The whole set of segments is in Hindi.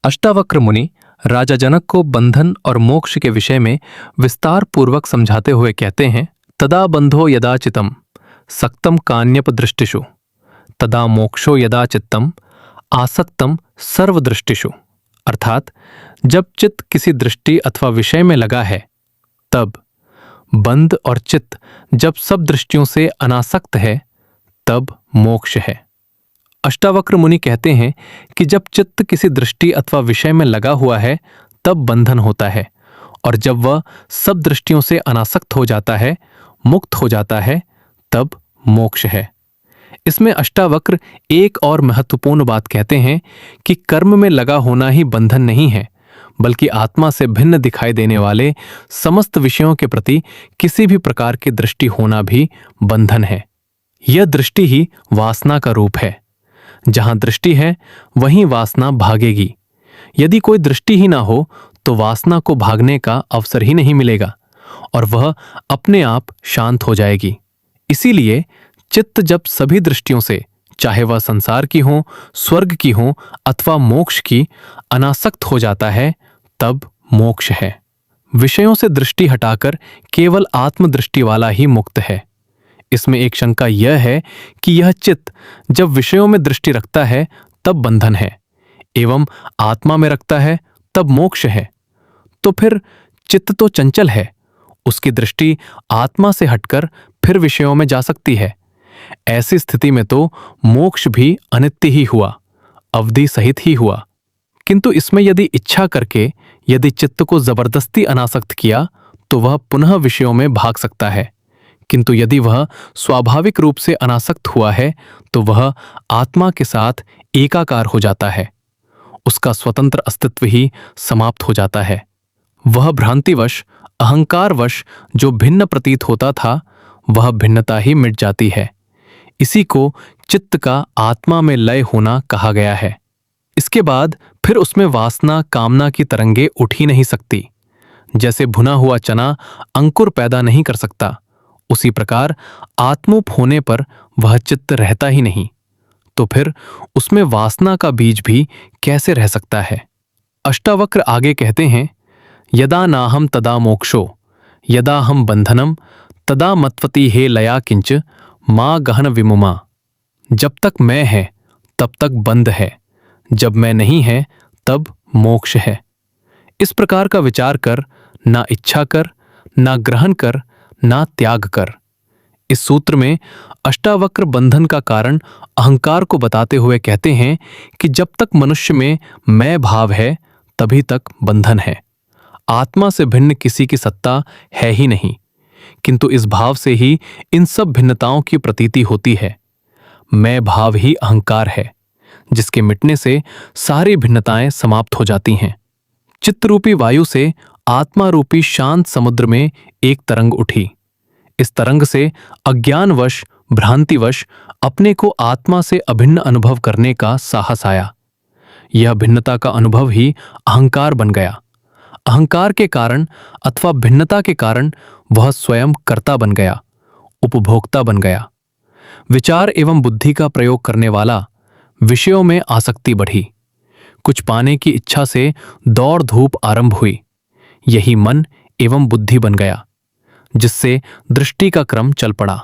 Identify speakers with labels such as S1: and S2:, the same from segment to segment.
S1: अष्टावक्र मुनि राजा जनक को बंधन और मोक्ष के विषय में विस्तार पूर्वक समझाते हुए कहते हैं, तदा बंधो यदा चितम सक्तम कान्यपदृष्टिषु तदा मोक्षो यदा चित्तम आसक्तम सर्वदृष्टिषु। अर्थात जब चित्त किसी दृष्टि अथवा विषय में लगा है तब, बंध और चित्त जब सब दृष्टियों से अनासक्त है तब मोक्ष है। अष्टावक्र मुनि कहते हैं कि जब चित्त किसी दृष्टि अथवा विषय में लगा हुआ है तब बंधन होता है, और जब वह सब दृष्टियों से अनासक्त हो जाता है, मुक्त हो जाता है, तब मोक्ष है। इसमें अष्टावक्र एक और महत्वपूर्ण बात कहते हैं कि कर्म में लगा होना ही बंधन नहीं है, बल्कि आत्मा से भिन्न दिखाई देने वाले समस्त विषयों के प्रति किसी भी प्रकार की दृष्टि होना भी बंधन है। यह दृष्टि ही वासना का रूप है। जहां दृष्टि है वहीं वासना भागेगी। यदि कोई दृष्टि ही ना हो तो वासना को भागने का अवसर ही नहीं मिलेगा और वह अपने आप शांत हो जाएगी। इसीलिए चित्त जब सभी दृष्टियों से, चाहे वह संसार की हो, स्वर्ग की हो अथवा मोक्ष की, अनासक्त हो जाता है तब मोक्ष है। विषयों से दृष्टि हटाकर केवल आत्मदृष्टि वाला ही मुक्त है। इसमें एक शंका यह है कि यह चित्त जब विषयों में दृष्टि रखता है तब बंधन है, एवं आत्मा में रखता है तब मोक्ष है। तो फिर चित्त तो चंचल है, उसकी दृष्टि आत्मा से हटकर फिर विषयों में जा सकती है। ऐसी स्थिति में तो मोक्ष भी अनित्य ही हुआ, अवधि सहित ही हुआ। किंतु इसमें यदि इच्छा करके यदि चित्त को जबरदस्ती अनासक्त किया तो वह पुनः विषयों में भाग सकता है, किंतु यदि वह स्वाभाविक रूप से अनासक्त हुआ है तो वह आत्मा के साथ एकाकार हो जाता है। उसका स्वतंत्र अस्तित्व ही समाप्त हो जाता है। वह भ्रांतिवश, अहंकारवश जो भिन्न प्रतीत होता था वह भिन्नता ही मिट जाती है। इसी को चित्त का आत्मा में लय होना कहा गया है। इसके बाद फिर उसमें वासना, कामना की तरंगे उठ ही नहीं सकती। जैसे भुना हुआ चना अंकुर पैदा नहीं कर सकता, उसी प्रकार आत्मोप होने पर वह चित्त रहता ही नहीं, तो फिर उसमें वासना का बीज भी कैसे रह सकता है। अष्टावक्र आगे कहते हैं, यदा नाहम तदा मोक्षो यदा हम बंधनम तदा मत्वती हे लया किंच मां गहन विमुमा। जब तक मैं है तब तक बंध है, जब मैं नहीं है तब मोक्ष है। इस प्रकार का विचार कर, ना इच्छा कर, ना ग्रहण कर, ना त्याग कर। इस सूत्र में अष्टावक्र बंधन का कारण अहंकार को बताते हुए कहते हैं कि जब तक मनुष्य में मैं भाव है तभी तक बंधन है। आत्मा से भिन्न किसी की सत्ता है ही नहीं, किंतु इस भाव से ही इन सब भिन्नताओं की प्रतीति होती है। मैं भाव ही अहंकार है, जिसके मिटने से सारी भिन्नताएं समाप्त हो जाती हैं। चित्तरूपी वायु से आत्मा रूपी शांत समुद्र में एक तरंग उठी। इस तरंग से अज्ञानवश, भ्रांतिवश अपने को आत्मा से अभिन्न अनुभव करने का साहस आया। यह भिन्नता का अनुभव ही अहंकार बन गया। अहंकार के कारण अथवा भिन्नता के कारण वह स्वयं कर्ता बन गया, उपभोक्ता बन गया। विचार एवं बुद्धि का प्रयोग करने वाला, विषयों में आसक्ति बढ़ी। कुछ पाने की इच्छा से दौड़ धूप आरंभ हुई। यही मन एवं बुद्धि बन गया, जिससे दृष्टि का क्रम चल पड़ा।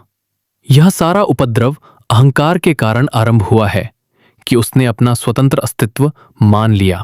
S1: यह सारा उपद्रव अहंकार के कारण आरंभ हुआ है कि उसने अपना स्वतंत्र अस्तित्व मान लिया।